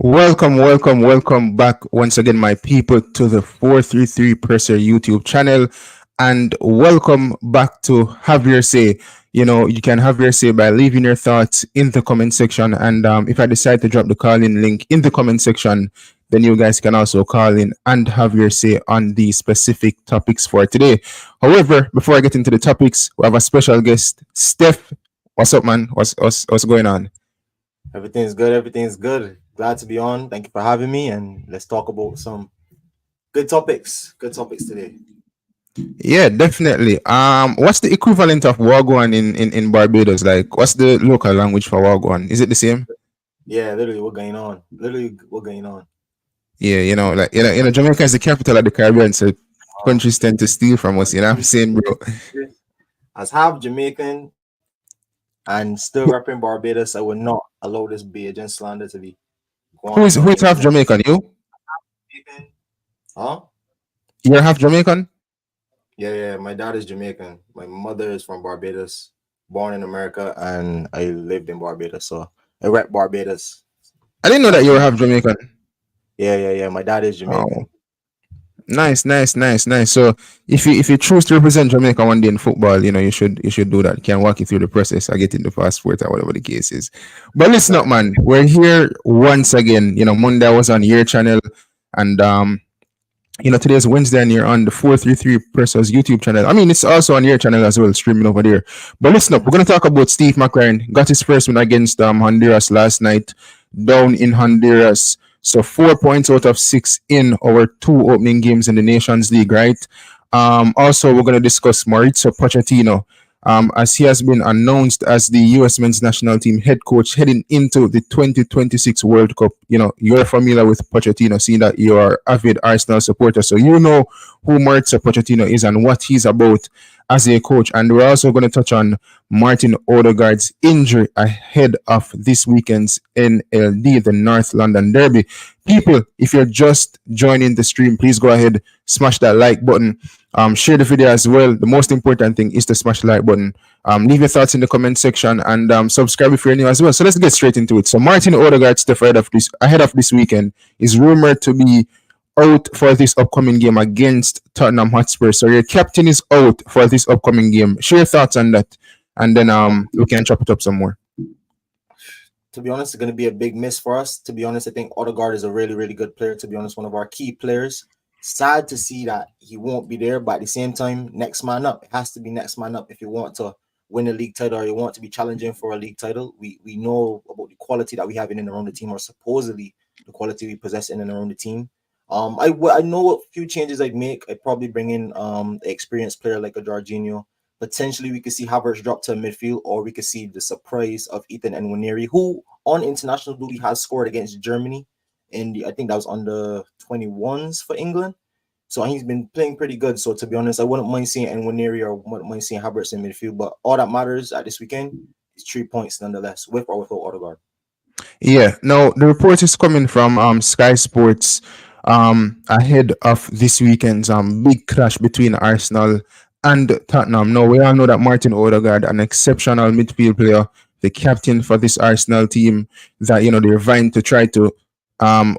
Welcome back once again, my people, to the 433 Presser YouTube channel, and welcome back to Have Your Say. You can have your say by leaving your thoughts in the comment section, and if I decide to drop the call-in link in the comment section, then you guys can also call in and have your say on the specific topics for today. However, before I get into the topics, we have a special guest, Steph. What's up, man? What's going on? Everything's good. Everything's good. Glad to be on. Thank you for having me. And let's talk about some good topics. Good topics today. Yeah, definitely. What's the equivalent of Wagwan in Barbados? Like, what's the local language for Wagwan? Is it the same? Yeah, literally, what's going on? Literally, what's going on? Yeah, Jamaica is the capital of the Caribbean, so countries tend to steal from us. You know what I'm saying, bro? As half Jamaican and still repping Barbados, I would not allow this be agent slander to be Who going is half Jamaican? You? Huh? You're half Jamaican? Yeah. My dad is Jamaican. My mother is from Barbados, born in America, and I lived in Barbados, so I rep Barbados. I didn't know that you were half Jamaican. Yeah. My dad is Jamaican. Oh. Nice. So if you choose to represent Jamaica one day in football, you should do that. You can walk you through the process. I get in the passport or whatever the case is. But listen up, man. We're here once again. Monday I was on your channel, and today is Wednesday, and you're on the 433 Presser's YouTube channel. I mean, it's also on your channel as well, streaming over there. But listen up, we're gonna talk about Steve McClaren. Got his first win against Honduras last night, down in Honduras. So 4 points out of 6 in our 2 opening games in the Nations League, right? Also, we're going to discuss Mauricio Pochettino, as he has been announced as the US men's national team head coach heading into the 2026 World Cup. You're familiar with Pochettino, seeing that you are avid Arsenal supporter, so you know who Mauricio Pochettino is and what he's about as a coach. And we're also going to touch on Martin Odegaard's injury ahead of this weekend's NLD, the North London Derby. People, if you're just joining the stream, please go ahead, smash that like button, share the video as well. The most important thing is to smash the like button. Leave your thoughts in the comment section, and subscribe if you're new as well. So let's get straight into it. So Martin Odegaard, Steph, ahead of this weekend, is rumored to be out for this upcoming game against Tottenham Hotspur. So your captain is out for this upcoming game. Share your thoughts on that, and then we can chop it up some more. To be honest, it's going to be a big miss for us. To be honest, I think Odegaard is a really, really good player. To be honest, one of our key players. Sad to see that he won't be there, but at the same time, next man up. It has to be next man up if you want to win a league title or you want to be challenging for a league title. We know about the quality that we have in and around the team, or supposedly the quality we possess in and around the team. I know a few changes I'd make. I'd probably bring in an experienced player like a Jorginho. Potentially, we could see Havertz drop to midfield, or we could see the surprise of Ethan Nwaneri, who on international duty has scored against Germany, and I think that was under 21s for England. So he's been playing pretty good. So to be honest, I wouldn't mind seeing Nwaneri or wouldn't mind seeing Havertz in midfield. But all that matters at this weekend is 3 points nonetheless, with or without Odegaard. Yeah. Now the report is coming from Sky Sports ahead of this weekend's big clash between Arsenal and Tottenham. Now, we all know that Martin Odegaard, an exceptional midfield player, the captain for this Arsenal team, that they're vying to try to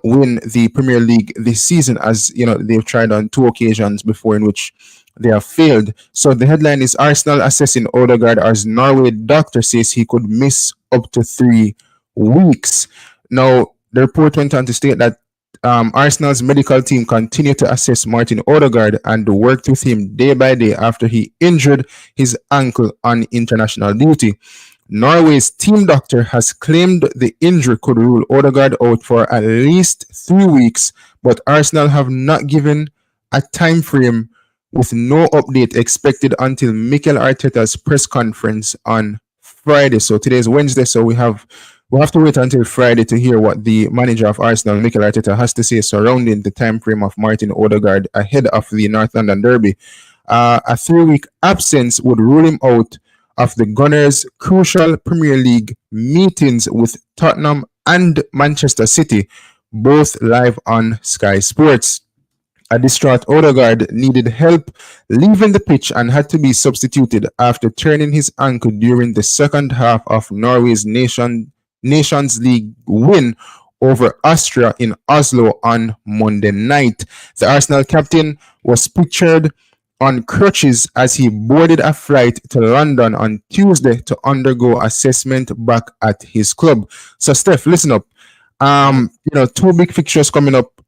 win the Premier League this season, as they've tried on 2 occasions before in which they have failed. So the headline is Arsenal assessing Odegaard as Norway doctor says he could miss up to 3 weeks. Now, the report went on to state that Arsenal's medical team continued to assess Martin Odegaard and worked with him day by day after he injured his ankle on international duty. Norway's team doctor has claimed the injury could rule Odegaard out for at least 3 weeks, but Arsenal have not given a time frame, with no update expected until Mikel Arteta's press conference on Friday. So today is Wednesday, so we'll have to wait until Friday to hear what the manager of Arsenal, Mikel Arteta, has to say surrounding the time frame of Martin Odegaard ahead of the North London Derby. A 3-week absence would rule him out of the Gunners' crucial Premier League meetings with Tottenham and Manchester City, both live on Sky Sports. A distraught Odegaard needed help leaving the pitch and had to be substituted after turning his ankle during the second half of Norway's Nations League win over Austria in Oslo on Monday night. The Arsenal captain was pictured on crutches as he boarded a flight to London on Tuesday to undergo assessment back at his club. So, Steph, listen up. Mhm. Two big fixtures coming up: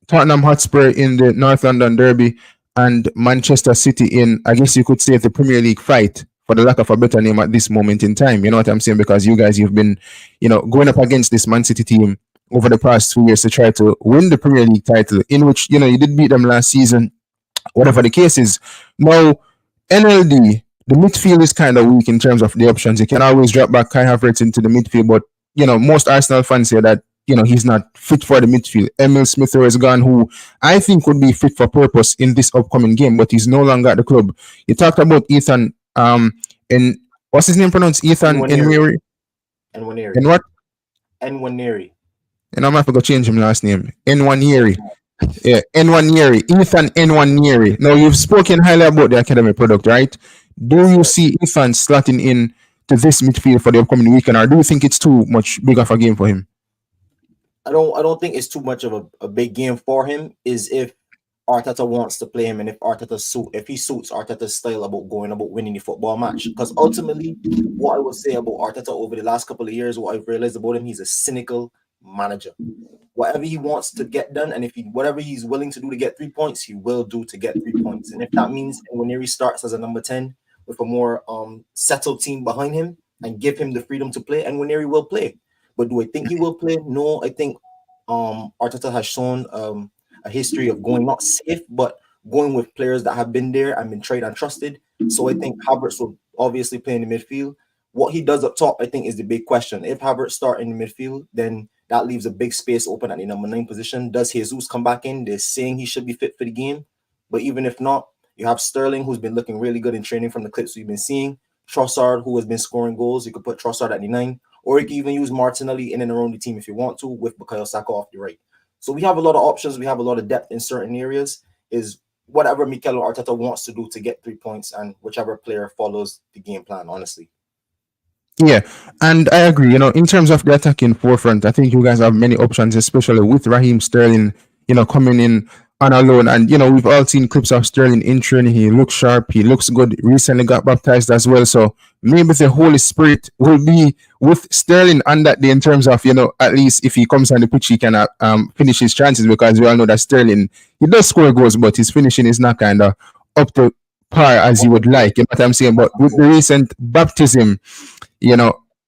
Tottenham Hotspur in the North London Derby and Manchester City in, I guess you could say, the Premier League fight, for the lack of a better name at this moment in time. You know what I'm saying? Because you guys, you've been, going up against this Man City team over the past 2 years to try to win the Premier League title, in which, you did beat them last season, whatever the case is. Now, NLD, the midfield is kind of weak in terms of the options. You can always drop back Kai Havertz into the midfield, but most Arsenal fans say that he's not fit for the midfield. Emil Smith Rowe is gone, who I think would be fit for purpose in this upcoming game, but he's no longer at the club. You talked about Ethan, and what's his name pronounced? Ethan Nwaneri. Enwiri. Nwaneri. And what? Nwaneri. And I'm gonna have to go change him last name. Nwaneri. Yeah, Nwaneri. Ethan Nwaneri. Now you've spoken highly about the academy product, right? Do you see Ethan slotting in to this midfield for the upcoming weekend, or do you think it's too much big of a game for him? I don't think it's too much of a big game for him. Is if Arteta wants to play him, and if he suits Arteta's style about going about winning the football match. Because ultimately, what I would say about Arteta over the last couple of years, what I've realized about him, he's a cynical manager. Whatever he wants to get done, and whatever he's willing to do to get 3 points, he will do to get 3 points. And if that means Nwaneri starts as a number 10 with a more settled team behind him and give him the freedom to play, and Nwaneri will play. But do I think he will play? No, I think Arteta has shown a history of going not safe, but going with players that have been there and been tried and trusted. So I think Havertz will obviously play in the midfield. What he does up top, I think, is the big question. If Havertz start in the midfield, then that leaves a big space open at the number 9 position. Does Jesus come back in? They're saying he should be fit for the game. But even if not, you have Sterling, who's been looking really good in training from the clips we've been seeing. Trossard, who has been scoring goals. You could put Trossard at the 9. Or you can even use Martinelli in and around the team if you want to, with Bukayo Saka off the right. So we have a lot of options. We have a lot of depth in certain areas. Is whatever Mikel Arteta wants to do to get 3 points, and whichever player follows the game plan, honestly. Yeah, and I agree. In terms of the attacking forefront, I think you guys have many options, especially with Raheem Sterling, coming in on a loan. And, we've all seen clips of Sterling in training. He looks sharp. He looks good. Recently got baptized as well. So maybe the Holy Spirit will be with Sterling on that day in terms of, at least if he comes on the pitch, he can finish his chances, because we all know that Sterling, he does score goals, but his finishing is not kind of up to par as you would like. You know what I'm saying? But with the recent baptism,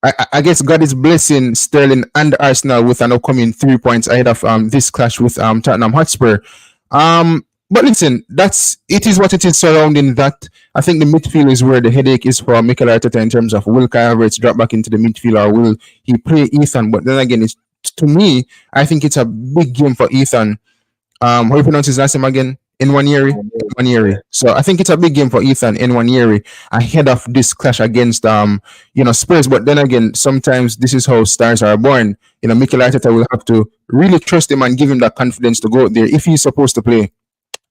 I guess God is blessing Sterling and Arsenal with an upcoming 3 points ahead of this clash with Tottenham Hotspur. But listen, it is what it is surrounding that. I think the midfield is where the headache is for Mikel Arteta in terms of will Kai Havertz drop back into the midfield, or will he play Ethan? But then again, to me, I think it's a big game for Ethan. How do you pronounce his last name again? Nwaneri. So I think it's a big game for Ethan Nwaneri ahead of this clash against Spurs. But then again, sometimes this is how stars are born. Mikel Arteta will have to really trust him and give him that confidence to go out there if he's supposed to play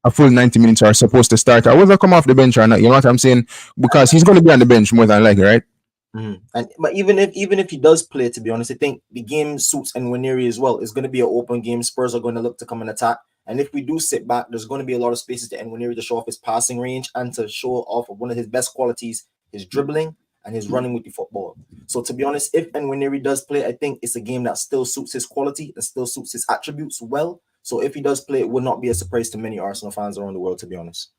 a full 90 minutes, or supposed to start, or whether come off the bench or not. You know what I'm saying? Because he's going to be on the bench more than likely, right? But even if he does play, to be honest, I think the game suits Nwaneri as well. It's going to be an open game. Spurs are going to look to come and attack. And if we do sit back, there's going to be a lot of spaces to Nwaneri to show off his passing range and to show off one of his best qualities, his dribbling and his running with the football. So to be honest, if Nwaneri does play, I think it's a game that still suits his quality and still suits his attributes well. So if he does play, it will not be a surprise to many Arsenal fans around the world, to be honest.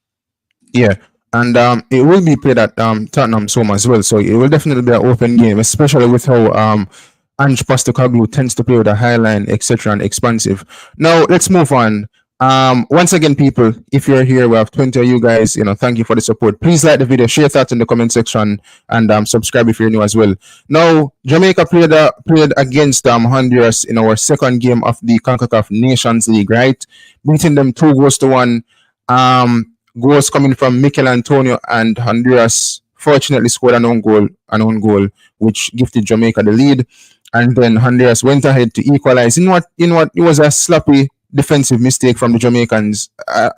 Yeah. And it will be played at Tottenham's home as well. So it will definitely be an open game, especially with how Ange Postecoglou tends to play with a high line, etc., and expansive. Now, let's move on. Once again, people, if you're here, we have 20 of you guys. Thank you for the support. Please like the video, share thoughts in the comment section, and subscribe if you're new as well. Now, Jamaica played against Honduras in our second game of the Concacaf Nations League, right? Beating them 2-1. Goals coming from Mikel Antonio, and Honduras fortunately scored an own goal, which gifted Jamaica the lead. And then Honduras went ahead to equalize in what it was a sloppy defensive mistake from the Jamaicans. I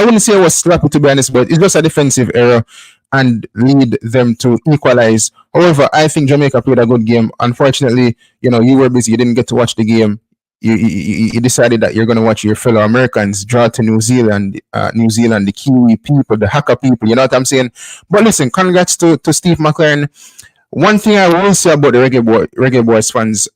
wouldn't say it was sloppy, to be honest, but it's just a defensive error and lead them to equalize. However, I think Jamaica played a good game. Unfortunately, you were busy. You didn't get to watch the game. you decided that you're going to watch your fellow Americans draw to New Zealand, the Kiwi people, the Hakka people. You know what I'm saying? But listen, congrats to Steve McClaren. One thing I will say about the Reggae Boys fans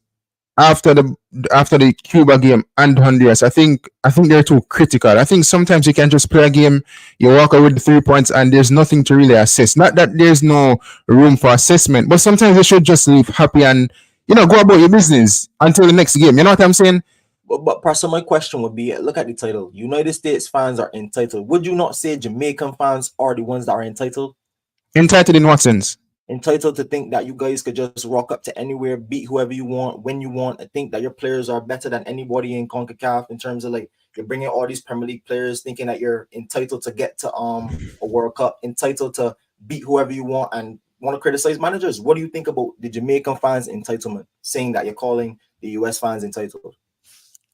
after the Cuba game and Honduras, I think they're too critical. I think sometimes you can just play a game, you walk away with the 3 points, and there's nothing to really assess. Not that there's no room for assessment, but sometimes you should just leave happy and go about your business until the next game. You know what I'm saying? But Pastor, my question would be: look at the title. United States fans are entitled. Would you not say Jamaican fans are the ones that are entitled? Entitled in what sense? Entitled to think that you guys could just rock up to anywhere, beat whoever you want, when you want, and think that your players are better than anybody in Concacaf in terms of like you're bringing all these Premier League players, thinking that you're entitled to get to a World Cup, entitled to beat whoever you want, and want to criticize managers. What do you think about the Jamaican fans' entitlement, saying that you're calling the US fans entitled?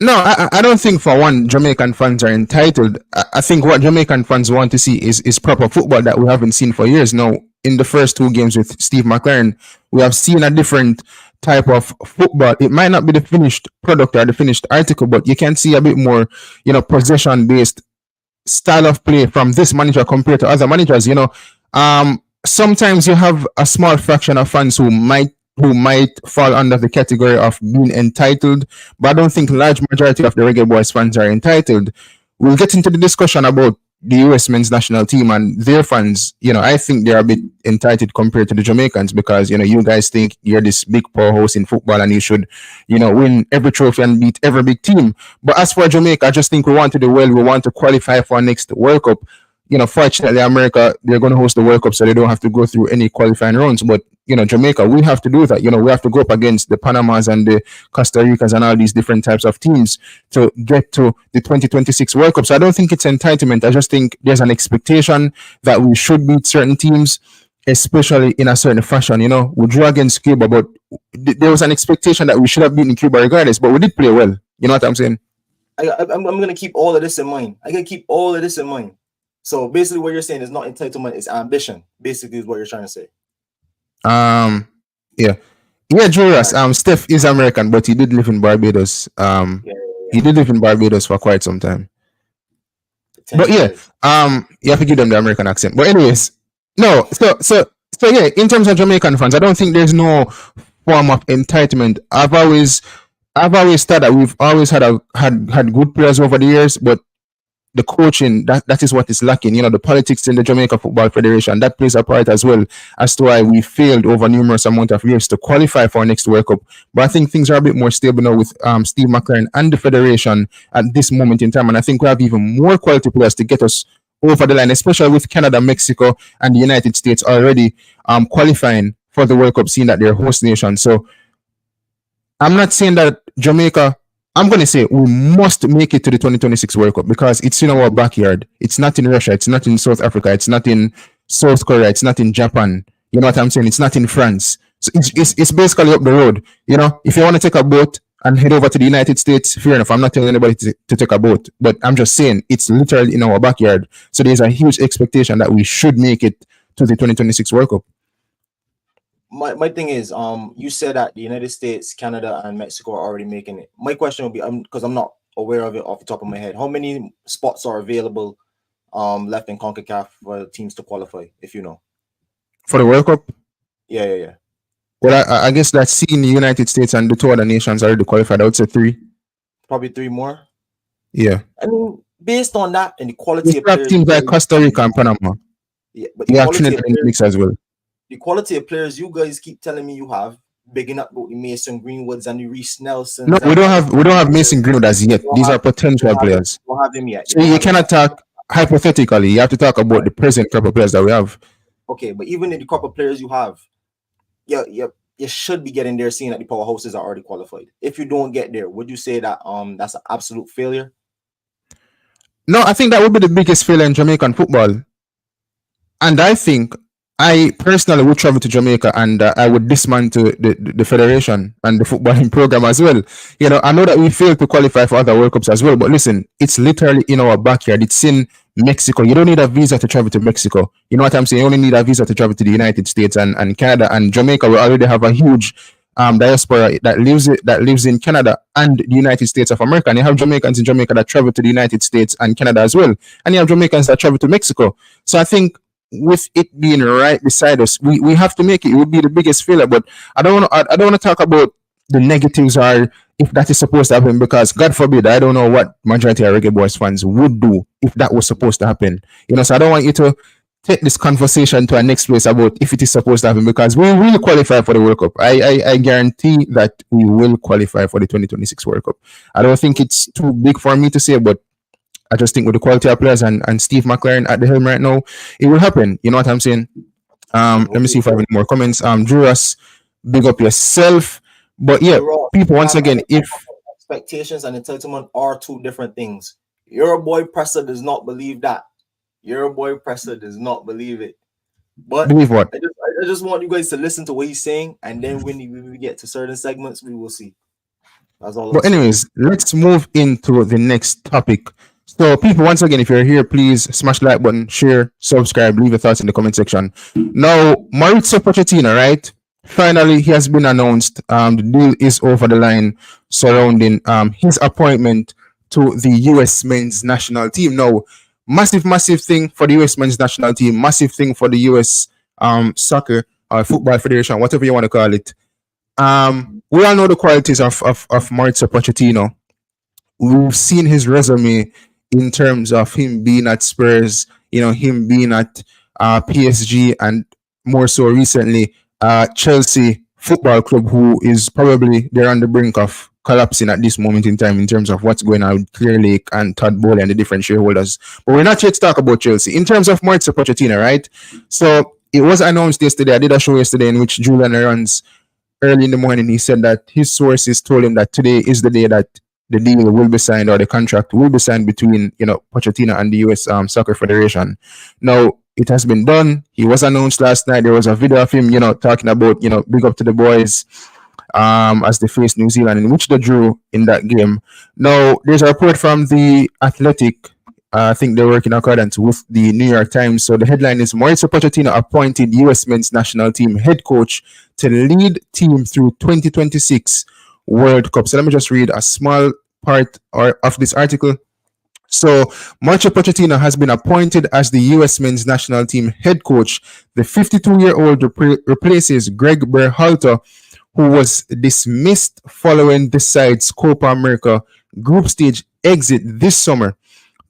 No, I don't think for one Jamaican fans are entitled. I think what Jamaican fans want to see is proper football that we haven't seen for years. Now, in the first 2 games with Steve McClaren, we have seen a different type of football. It might not be the finished product or the finished article, but you can see a bit more, possession-based style of play from this manager compared to other managers. Sometimes you have a small fraction of fans who might fall under the category of being entitled, but I don't think large majority of the Reggae Boys fans are entitled. We'll get into the discussion about the US men's national team and their fans. I think they're a bit entitled compared to the Jamaicans because, you guys think you're this big powerhouse in football and you should, win every trophy and beat every big team. But as for Jamaica, I just think we want to do well. We want to qualify for our next World Cup. Fortunately, America, they're going to host the World Cup, so they don't have to go through any qualifying rounds. But, Jamaica, we have to do that. We have to go up against the Panamas and the Costa Ricas and all these different types of teams to get to the 2026 World Cup. So I don't think it's entitlement. I just think there's an expectation that we should beat certain teams, especially in a certain fashion. We drew against Cuba, but there was an expectation that we should have beaten Cuba regardless, but we did play well. You know what I'm saying? I'm going to keep all of this in mind. So basically what you're saying is not entitlement, it's ambition. Basically is what you're trying to say. Yeah, Julius. Steph is American, but he did live in Barbados. He did live in Barbados for quite some time. But yeah, you have to give them the American accent. But anyways, no. So yeah, in terms of Jamaican fans, I don't think there's no form of entitlement. I've always thought that we've always had good players over the years, but the coaching, that is what is lacking. The politics in the Jamaica Football Federation, that plays a part as well as to why we failed over numerous amount of years to qualify for our next World Cup. But I think things are a bit more stable now with Steve McClaren and the Federation at this moment in time. And I think we have even more quality players to get us over the line, especially with Canada, Mexico, and the United States already qualifying for the World Cup, seeing that they're host nation. So I'm not saying that Jamaica... I'm going to say we must make it to the 2026 World Cup because it's in our backyard. It's not in Russia. It's not in South Africa. It's not in South Korea. It's not in Japan. You know what I'm saying? It's not in France. So it's basically up the road. If you want to take a boat and head over to the United States, fair enough. I'm not telling anybody to take a boat, but I'm just saying it's literally in our backyard. So there's a huge expectation that we should make it to the 2026 World Cup. My thing is, you said that the United States, Canada, and Mexico are already making it. My question would be, because I'm not aware of it off the top of my head, how many spots are available left in CONCACAF for teams to qualify, if you know? For the World Cup? Yeah. Well, I guess that's seeing the United States and the two other nations already qualified. I would say 3. Probably 3 more? Yeah. I mean, based on that and the quality of players... teams like Costa Rica and Panama. Yeah, but the actually in the mix as well. The quality of players you guys keep telling me you have, bigging up the Mason Greenwoods and the Reece Nelsons. No, we don't have Mason Greenwood as yet. These are potential players. We don't have him yet. So you cannot talk hypothetically. You have to talk about the present crop of players that we have. Okay, but even in the crop of players you have, you should be getting there, seeing that the powerhouses are already qualified. If you don't get there, would you say that that's an absolute failure? No, I think that would be the biggest failure in Jamaican football. And I think I personally would travel to Jamaica and I would dismantle the federation and the footballing program as well. I know that we failed to qualify for other World Cups as well, but listen, it's literally in our backyard. It's in Mexico. You don't need a visa to travel to Mexico. You know what I'm saying? You only need a visa to travel to the United States and Canada and Jamaica. We already have a huge diaspora that lives in Canada and the United States of America. And you have Jamaicans in Jamaica that travel to the United States and Canada as well. And you have Jamaicans that travel to Mexico. So I think with it being right beside us, we have to make it. It would be the biggest failure. But I don't want to talk about the negatives are if that is supposed to happen, because God forbid, I don't know what majority of Reggae Boys fans would do if that was supposed to happen. So I don't want you to take this conversation to our next place about if it is supposed to happen, because we will qualify for the World Cup. I guarantee that we will qualify for the 2026 World Cup. I don't think it's too big for me to say, but I just think with the quality of players and Steve McClaren at the helm right now, it will happen. You know what I'm saying? Let me see if I have any more comments. Juras, big up yourself. But yeah, people, once again, if expectations and entitlement are two different things. Your boy Presser does not believe that. Your boy Presser does not believe it. But believe what? I just want you guys to listen to what he's saying, and then when we get to certain segments, we will see. That's all. But anyways, let's move into the next topic. So, people, once again, if you're here, please smash the like button, share, subscribe, leave your thoughts in the comment section. Now, Mauricio Pochettino, right? Finally, he has been announced. The deal is over the line surrounding his appointment to the US men's national team. Now, massive thing for the US men's national team, massive thing for the US soccer or football federation, whatever you want to call it. We all know the qualities of Mauricio Pochettino. We've seen his resume in terms of him being at Spurs, him being at PSG, and more so recently Chelsea Football Club, who is probably they're on the brink of collapsing at this moment in time in terms of what's going on with Clear Lake and Todd Bowley and the different shareholders. But we're not here to talk about Chelsea. In terms of Mauricio Pochettino, right? So it was announced yesterday. I did a show yesterday in which Julian runs early in the morning. He said that his sources told him that today is the day that the deal will be signed, or the contract will be signed between Pochettino and the US Soccer Federation. Now, it has been done. He was announced last night. There was a video of him, talking about, big up to the boys as they faced New Zealand, in which they drew in that game. Now, there's a report from the Athletic. I think they work in accordance with the New York Times. So the headline is Mauricio Pochettino appointed US men's national team head coach to lead team through 2026 World Cup. So let me just read a small part of this article. So, Mauricio Pochettino has been appointed as the U.S. men's national team head coach. The 52-year-old replaces Greg Berhalter, who was dismissed following the side's Copa America group stage exit this summer.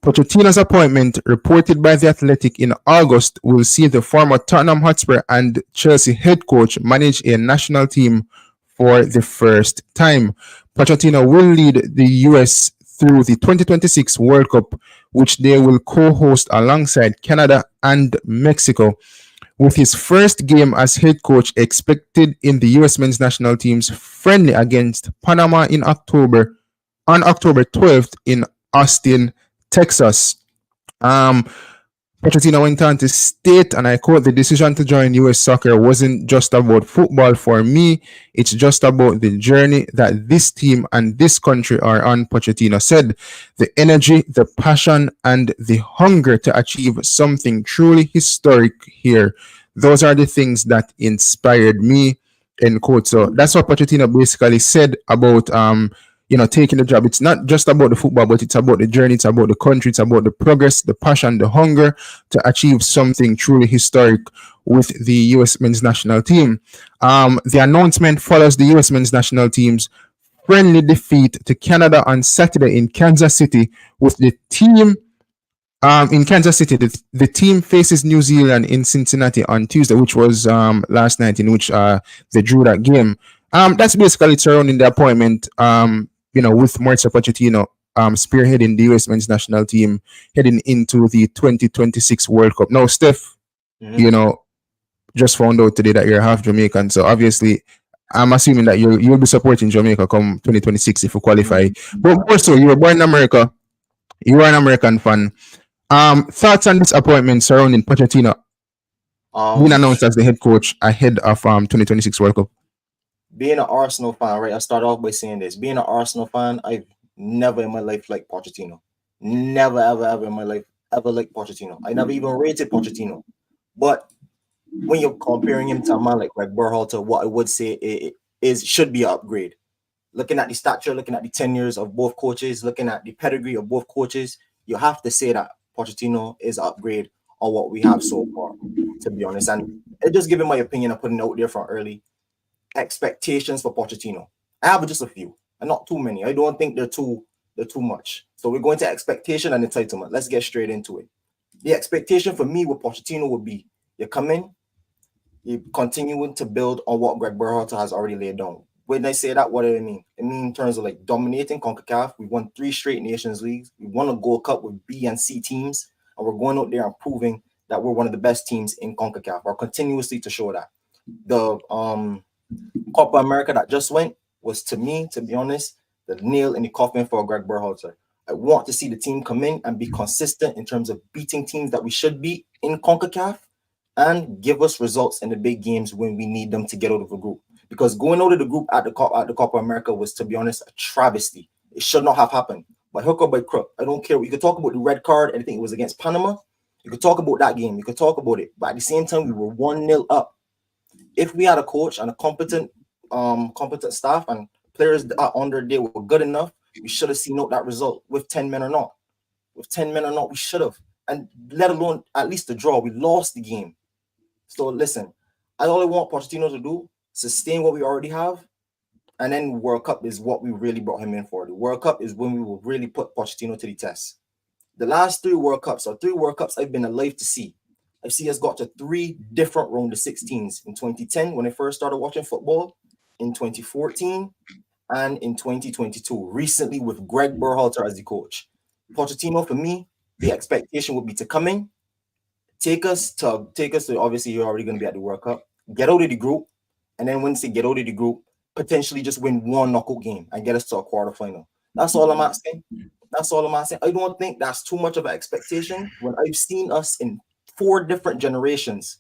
Pochettino's appointment, reported by The Athletic in August, will see the former Tottenham Hotspur and Chelsea head coach manage a national team for the first time. Pochettino will lead the U.S. through the 2026 World Cup, which they will co-host alongside Canada and Mexico, with his first game as head coach expected in the U.S. men's national team's friendly against Panama on October 12th in Austin, Texas. Pochettino went on to state, and I quote, "The decision to join US soccer wasn't just about football for me. It's just about the journey that this team and this country are on," Pochettino said. "The energy, the passion, and the hunger to achieve something truly historic here. Those are the things that inspired me," end quote. So that's what Pochettino basically said about taking the job. It's not just about the football, but it's about the journey, it's about the country, it's about the progress, the passion, the hunger to achieve something truly historic with the US men's national team. The announcement follows the US men's national team's friendly defeat to Canada on Saturday in Kansas City, with the team in Kansas City. The team faces New Zealand in Cincinnati on Tuesday, which was last night, in which they drew that game. That's basically surrounding the appointment, with Mauricio Pochettino spearheading the US men's national team heading into the 2026 World Cup. Now, Steph, just found out today that you're half Jamaican, so obviously I'm assuming that you'll be supporting Jamaica come 2026 if you qualify. But also, you were born in America. You are an American fan. Thoughts on this appointment surrounding Pochettino being announced as the head coach ahead of 2026 World Cup? Being an Arsenal fan, right? I start off by saying this. Being an Arsenal fan, I've never in my life liked Pochettino. Never, ever in my life ever liked Pochettino. I never even rated Pochettino. But when you're comparing him to a man like Berhalter, what I would say, it should be an upgrade. Looking at the stature, looking at the tenures of both coaches, looking at the pedigree of both coaches, you have to say that Pochettino is an upgrade on what we have so far, to be honest. And just giving my opinion and putting it out there from early, expectations for Pochettino. I have just a few, and not too many. I don't think they're too much. So we're going to expectation and entitlement. Let's get straight into it. The expectation for me with Pochettino would be you come in, you continuing to build on what Greg Berhalter has already laid down. When I say that, what do I mean? I mean in terms of like dominating Concacaf. We won 3 straight Nations Leagues. We won a Gold Cup with B and C teams, and we're going out there and proving that we're one of the best teams in Concacaf, or continuously to show that. The Copa America that just went was, to me, to be honest, the nail in the coffin for Greg Berhalter. I want to see the team come in and be consistent in terms of beating teams that we should beat in CONCACAF and give us results in the big games when we need them to get out of the group. Because going out of the group at the Copa America was, to be honest, a travesty. It should not have happened. By hook or by crook, I don't care. You could talk about the red card. I think it was against Panama. You could talk about that game. You could talk about it. But at the same time, we were 1-0 up. If we had a coach and a competent staff and players that are on their day were good enough, we should have seen out that result with 10 men or not. With 10 men or not, we should have. And let alone at least the draw. We lost the game. So listen, all I want Pochettino to do, sustain what we already have, and then World Cup is what we really brought him in for. The World Cup is when we will really put Pochettino to the test. The last 3 World Cups, or 3 World Cups I've been alive to see. I've seen us got to 3 different round of 16s. In 2010, when I first started watching football, in 2014, and in 2022, recently with Greg Berhalter as the coach. Pochettino, for me, the expectation would be to come in, take us to obviously you're already going to be at the World Cup, get out of the group, and then once they get out of the group, potentially just win 1 knockout game and get us to a quarterfinal. That's all I'm asking. I don't think that's too much of an expectation when I've seen us in 4 different generations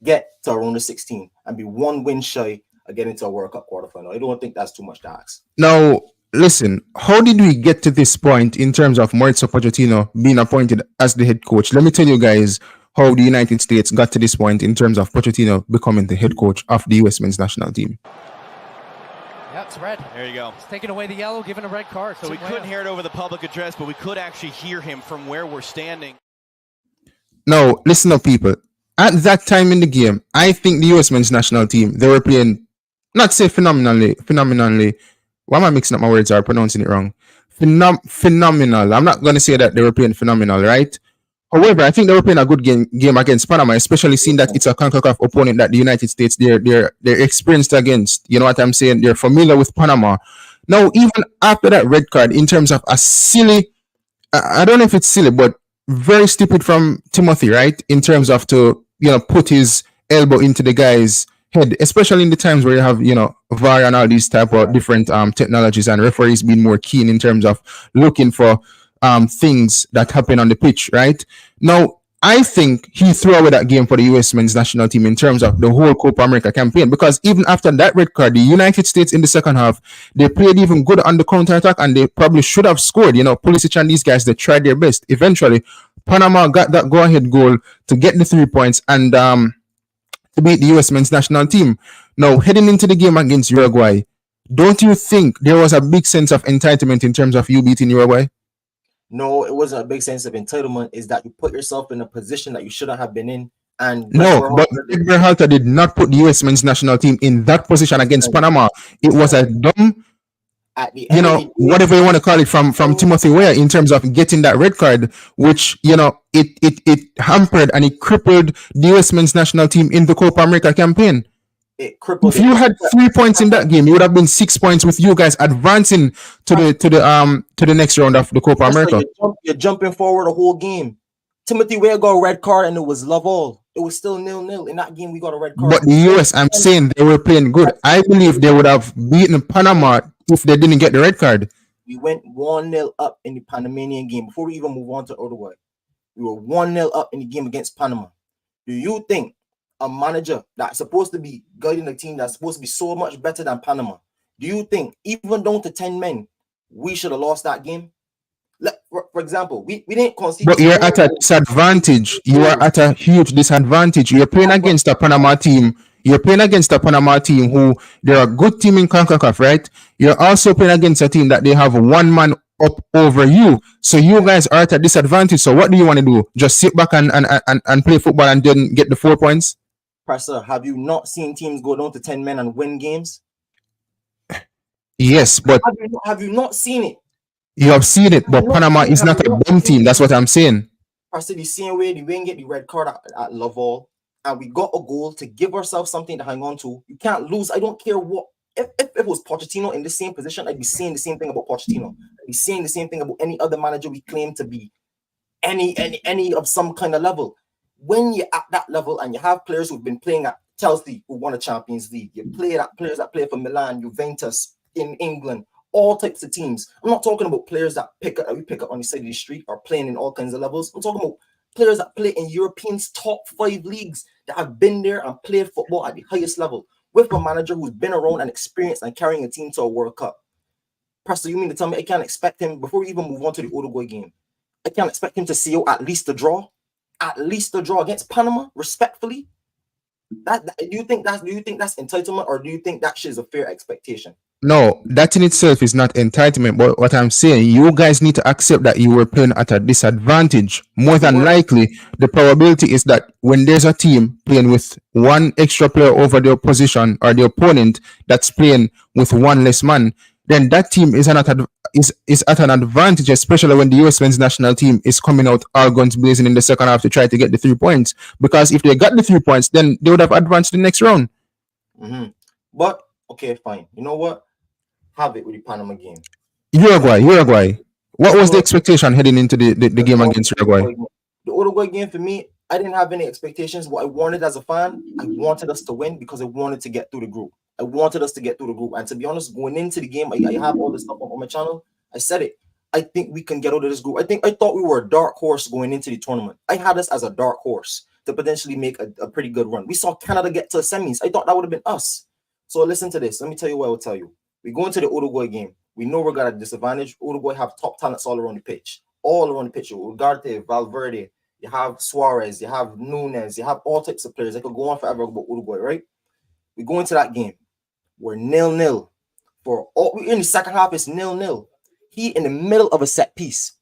get to around the 16 and be 1 win shy of getting to a World Cup quarterfinal. I don't think that's too much to ask. Now, listen, how did we get to this point in terms of Mauricio Pochettino being appointed as the head coach? Let me tell you guys how the United States got to this point in terms of Pochettino becoming the head coach of the US men's national team. Yeah, it's red. There you go. It's taking away the yellow, giving a red card. So we couldn't hear it over the public address, but we could actually hear him from where we're standing. Now, listen up, people. At that time in the game, I think the US men's national team, they were playing, not say phenomenally. Why am I mixing up my words or pronouncing it wrong? Phenomenal. I'm not going to say that they were playing phenomenal, right? However, I think they were playing a good game against Panama, especially seeing that it's a CONCACAF opponent that the United States they're experienced against. You know what I'm saying? They're familiar with Panama. Now, even after that red card, in terms of a silly, I don't know if it's silly, but very stupid from Timothy, right? In terms of to put his elbow into the guy's head, especially in the times where you have VAR and all these type of different technologies and referees being more keen in terms of looking for things that happen on the pitch, right? Now, I think he threw away that game for the US men's national team in terms of the whole Copa America campaign, because even after that red card, the United States in the second half, they played even good on the counter-attack and they probably should have scored. Pulisic and these guys, they tried their best. Eventually, Panama got that go-ahead goal to get the 3 points and to beat the US men's national team. Now, heading into the game against Uruguay, don't you think there was a big sense of entitlement in terms of you beating Uruguay? No, it wasn't a big sense of entitlement. Is that you put yourself in a position that you shouldn't have been in. And no, but Greg Berhalter did not put the US men's national team in that position against Panama. It was a dumb, whatever you want to call it, from Timothy Weah in terms of getting that red card, which it hampered and it crippled the US men's national team in the Copa America campaign. If you had 3 points in that game, you would have been 6 points with you guys advancing to the next round of the Copa America. You're jumping forward the whole game. Timothy Weah got a red card and it was love all. It was still 0-0. In that game, we got a red card. But the US, I'm saying they were playing good. I believe they would have beaten Panama if they didn't get the red card. We went 1-0 up in the Panamanian game before we even move on to Uruguay. We were 1-0 up in the game against Panama. Do you think a manager that's supposed to be guiding a team that's supposed to be so much better than Panama, do you think, even down to 10 men, we should have lost that game? For example, we didn't concede. But you're at a disadvantage. You are at a huge disadvantage. You're playing against a Panama team You're playing against a Panama team who they're a good team in Concacaf, right? You're also playing against a team that they have one man up over you. So you guys are at a disadvantage. So what do you want to do? Just sit back and play football and then get the 4 points? Presser, have you not seen teams go down to 10 men and win games? Yes, but have you not seen it? You have seen it, but Panama is not a dumb team. That's what I'm saying. Presser, the same way the wing get the red card at Laval, and we got a goal to give ourselves something to hang on to. You can't lose. I don't care what. If it was Pochettino in the same position, I'd be saying the same thing about Pochettino. I'd be saying the same thing about any other manager we claim to be any of some kind of level. When you're at that level and you have players who've been playing at Chelsea who won a Champions League, you play at players that play for Milan, Juventus in England, all types of teams. I'm not talking about players that we pick up on the side of the street or playing in all kinds of levels. I'm talking about players that play in Europeans' top 5 leagues that have been there and played football at the highest level with a manager who's been around and experienced and carrying a team to a World Cup. Pastor, you mean to tell me I can't expect him, before we even move on to the Uruguay game, I can't expect him to see out at least a draw? At least a draw against Panama, respectfully? Do you think that's entitlement, or do you think that shit is a fair expectation? No, that in itself is not entitlement. But what I'm saying, you guys need to accept that you were playing at a disadvantage. More than likely, the probability is that when there's a team playing with one extra player over the opposition or the opponent that's playing with one less man, then that team is at an advantage, especially when the USMNT national team is coming out all guns blazing in the second half to try to get the 3 points. Because if they got the 3 points, then they would have advanced to the next round. Mm-hmm. But, okay, fine. You know what? Have it with the Panama game. Uruguay. What was the expectation heading into the game against Uruguay? The Uruguay game, for me, I didn't have any expectations. What I wanted as a fan, I wanted us to win because I wanted to get through the group. And to be honest, going into the game, I have all this stuff on my channel. I said it. I think we can get out of this group. I thought we were a dark horse going into the tournament. I had us as a dark horse to potentially make a pretty good run. We saw Canada get to the semis. I thought that would have been us. So listen to this. Let me tell you what I will tell you. We go into the Uruguay game. We know we're at a disadvantage. Uruguay have top talents all around the pitch. Ugarte, Valverde, you have Suarez, you have Nunes, you have all types of players. I could go on forever about Uruguay, right? We go into that game. We're 0-0. In the second half, it's 0-0. He in the middle of a set piece.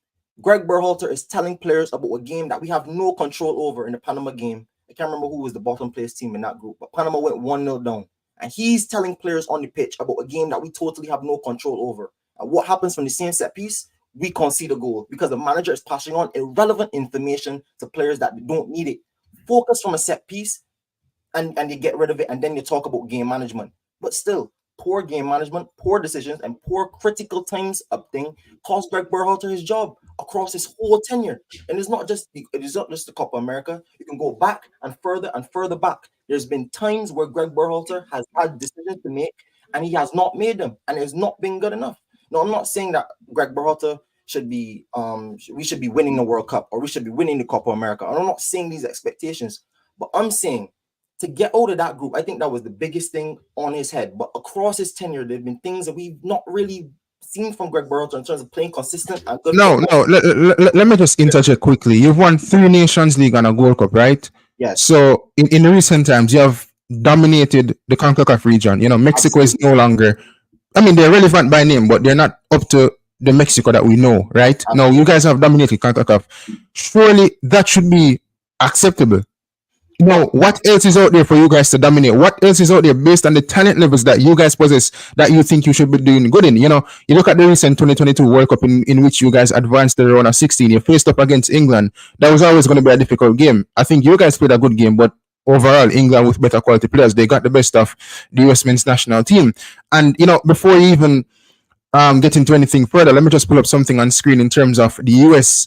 Greg Berhalter is telling players about a game that we have no control over in the Panama game. I can't remember who was the bottom place team in that group, but Panama went 1-0 down. And he's telling players on the pitch about a game that we totally have no control over. And what happens from the same set piece? We concede a goal because the manager is passing on irrelevant information to players that don't need it. Focus from a set piece and you get rid of it, and then you talk about game management. But still, poor game management, poor decisions, and poor critical times up thing cost Greg Berhalter his job across his whole tenure. And it's not just the Copa America. You can go back and further back. There's been times where Greg Berhalter has had decisions to make, and he has not made them, and it's not been good enough. No, I'm not saying that Greg Berhalter should be we should be winning the World Cup or we should be winning the Copa America. I'm not saying these expectations, but I'm saying to get out of that group, I think that was the biggest thing on his head. But across his tenure, there have been things that we've not really seen from Greg Berhalter in terms of playing consistent and good. Let me just interject quickly. You've won 3 Nations League and a Gold Cup, right? Yes. So in recent times, you have dominated the Concacaf region. You know, Mexico is no longer, I mean, they're relevant by name, but they're not up to the Mexico that we know, right? Now, you guys have dominated Concacaf. Surely that should be acceptable. Now, what else is out there for you guys to dominate? What else is out there based on the talent levels that you guys possess that you think you should be doing good in? You know, you look at the recent 2022 World Cup in which you guys advanced to the round of 16. You faced up against England. That was always going to be a difficult game. I think you guys played a good game, but overall, England with better quality players, they got the best of the USMNT national team. And, you know, before you even get into anything further, let me just pull up something on screen in terms of the US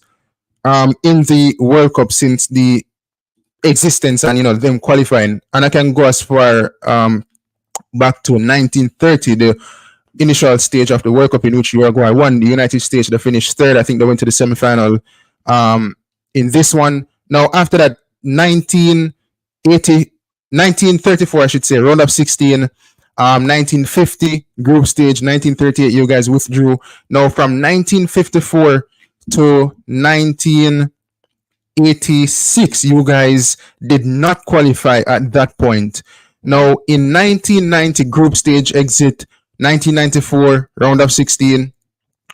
in the World Cup since the existence and, you know, them qualifying. And I can go as far back to 1930, the initial stage of the World Cup in which Uruguay won. The United States, they finished third. I think they went to the semifinal in this one. Now, after that, 1934, I should say, round of 16, 1950 group stage, 1938, you guys withdrew. Now, from 1954 to 1986, you guys did not qualify at that point. Now, in 1990 group stage exit, 1994 round of 16,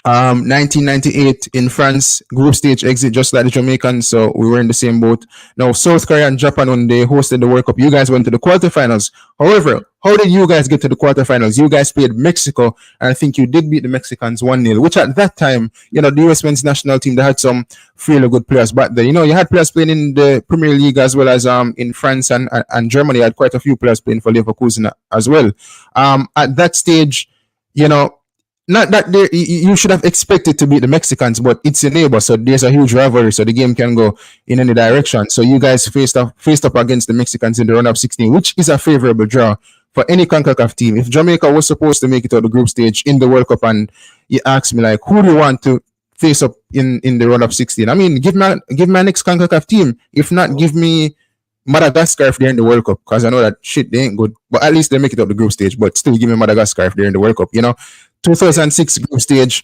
1998 in France, group stage exit, just like the Jamaicans, so we were in the same boat. Now, South Korea and Japan, when they hosted the World Cup, you guys went to the quarterfinals. However, how did you guys get to the quarterfinals? You guys played Mexico, and I think you did beat the Mexicans 1-0, which at that time, the US men's national team, they had some fairly good players back then. You had players playing in the Premier League as well as in France and Germany. You had quite a few players playing for Leverkusen as well. At that stage, you know, not that you should have expected to beat the Mexicans, but it's a neighbor, so there's a huge rivalry, so the game can go in any direction. So you guys faced up against the Mexicans in the round of 16, which is a favorable draw for any CONCACAF team. If Jamaica was supposed to make it to the group stage in the World Cup, and you ask me like, who do you want to face up in the round of 16? I mean, give me my next CONCACAF team. If not, give me Madagascar if they're in the World Cup, because I know that shit, they ain't good, but at least they make it up the group stage. But still, give me Madagascar if they're in the World Cup. 2006 group stage,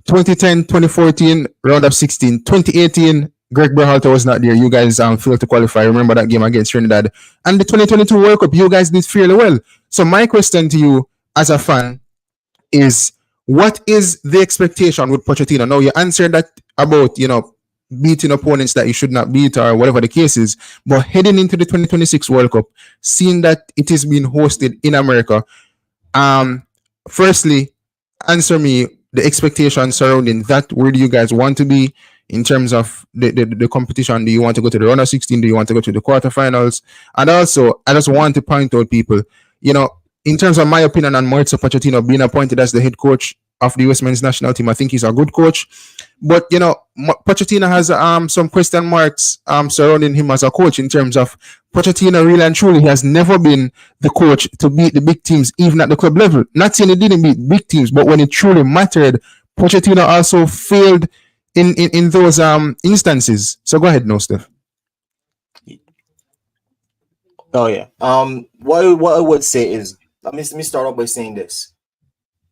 2010, 2014 round of 16, 2018 Greg Berhalter was not there. You guys failed to qualify. Remember that game against Trinidad, and the 2022 World Cup, you guys did fairly well. So my question to you as a fan is, what is the expectation with Pochettino? Now you answered that about beating opponents that you should not beat or whatever the case is, but heading into the 2026 World Cup, seeing that it is being hosted in America, firstly, answer me the expectations surrounding that. Where do you guys want to be in terms of the competition? Do you want to go to the round of 16? Do you want to go to the quarterfinals? And also, I just want to point out, people, in terms of my opinion on Mauricio Pochettino being appointed as the head coach of the US men's national team, I think he's a good coach. But, Pochettino has some question marks surrounding him as a coach, in terms of Pochettino really and truly has never been the coach to beat the big teams, even at the club level. Not saying he didn't beat big teams, but when it truly mattered, Pochettino also failed in those instances. So go ahead, no, Steph. Oh yeah. What I would say is, let me start off by saying this.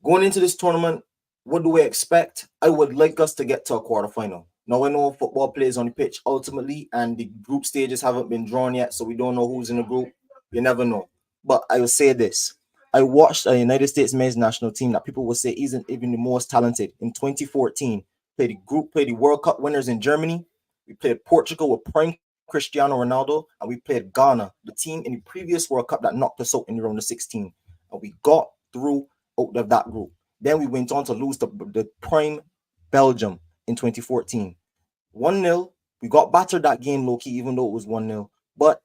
Going into this tournament, what do we expect? I would like us to get to a quarterfinal. Now, I know football plays on the pitch ultimately, and the group stages haven't been drawn yet, so we don't know who's in the group. You never know. But I will say this. I watched a United States men's national team that people will say isn't even the most talented. In 2014, played the World Cup winners in Germany. We played Portugal with prime Cristiano Ronaldo, and we played Ghana, the team in the previous World Cup that knocked us out in the round of 16. And we got through out of that group. Then we went on to lose the prime Belgium in 2014. 1-0. We got battered that game low-key, even though it was 1-0. But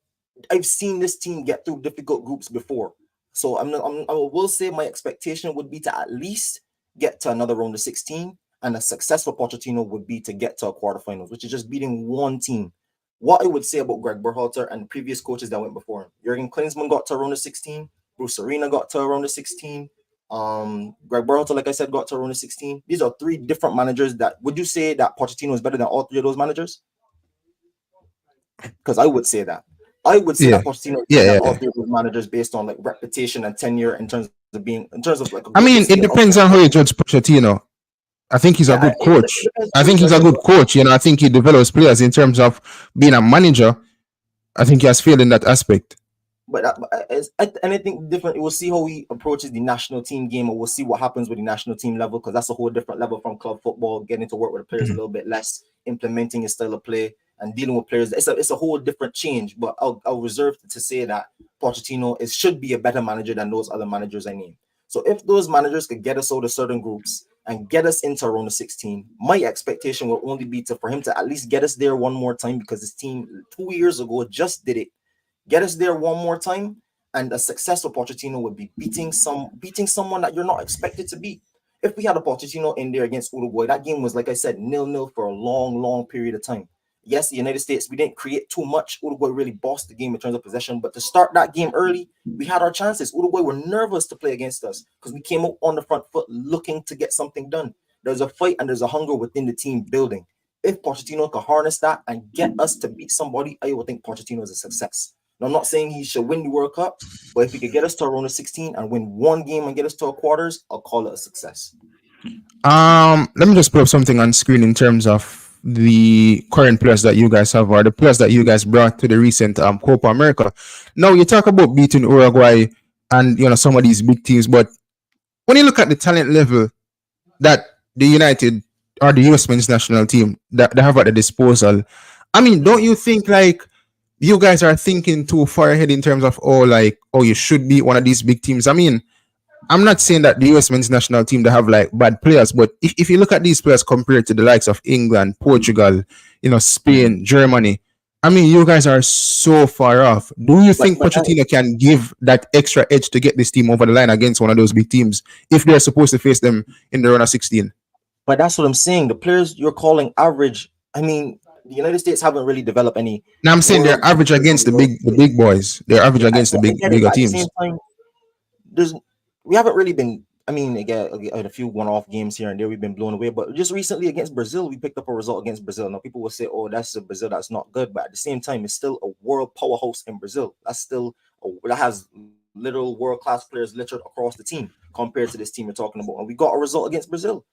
I've seen this team get through difficult groups before. So I will say my expectation would be to at least get to another round of 16. And a successful Pochettino would be to get to a quarterfinals, which is just beating one team. What I would say about Greg Berhalter and the previous coaches that went before him: Jurgen Klinsmann got to a round of 16. Bruce Arena got to a round of 16. Greg Berhalter, like I said, got to a round of 16. These are three different managers. Would you say that Pochettino is better than all three of those managers? Because I would say that. I would say that Pochettino is better than all three of those managers based on like reputation and tenure in terms of like. I mean, it depends on how you judge Pochettino. I think he's a good coach. I think he's a good coach. I think he develops players. In terms of being a manager, I think he has failed in that aspect. But anything different, we'll see how he approaches the national team game, or we'll see what happens with the national team level, because that's a whole different level from club football, getting to work with the players a little bit less, implementing his style of play, and dealing with players. It's a whole different change. But I'll reserve to say that Pochettino should be a better manager than those other managers I named. So if those managers could get us out of certain groups and get us into round of 16, my expectation will only be for him to at least get us there one more time, because his team 2 years ago just did it. Get us there one more time, and a successful Pochettino would be beating someone that you're not expected to beat. If we had a Pochettino in there against Uruguay, that game was, like I said, 0-0 for a long, long period of time. Yes, the United States, we didn't create too much. Uruguay really bossed the game in terms of possession, but to start that game early, we had our chances. Uruguay were nervous to play against us because we came out on the front foot looking to get something done. There's a fight and there's a hunger within the team building. If Pochettino could harness that and get us to beat somebody, I would think Pochettino is a success. Now, I'm not saying he should win the World Cup, but if he could get us to a round of 16 and win one game and get us to a quarters, I'll call it a success. Let me just put up something on screen in terms of the current players that you guys have or the players that you guys brought to the recent Copa America. Now you talk about beating Uruguay and some of these big teams, but when you look at the talent level that the United or the US men's national team that they have at the disposal, I mean, don't you think like you guys are thinking too far ahead in terms of you should be one of these big teams? I mean, I'm not saying that the US men's national team they have like bad players, but if you look at these players compared to the likes of England, Portugal, Spain, Germany, I mean, you guys are so far off. Do you think Pochettino can give that extra edge to get this team over the line against one of those big teams if they're supposed to face them in the round of 16? But that's what I'm saying. The players you're calling average, I mean, the United States haven't really developed any. Now I'm saying they're average against the big boys. They're average against the bigger teams. At the same time, we haven't really been. I mean, again, a few one-off games here and there, we've been blown away. But just recently against Brazil, we picked up a result against Brazil. Now people will say, "Oh, that's a Brazil that's not good," but at the same time, it's still a world powerhouse in Brazil. That has literal world-class players littered across the team compared to this team we're talking about. And we got a result against Brazil.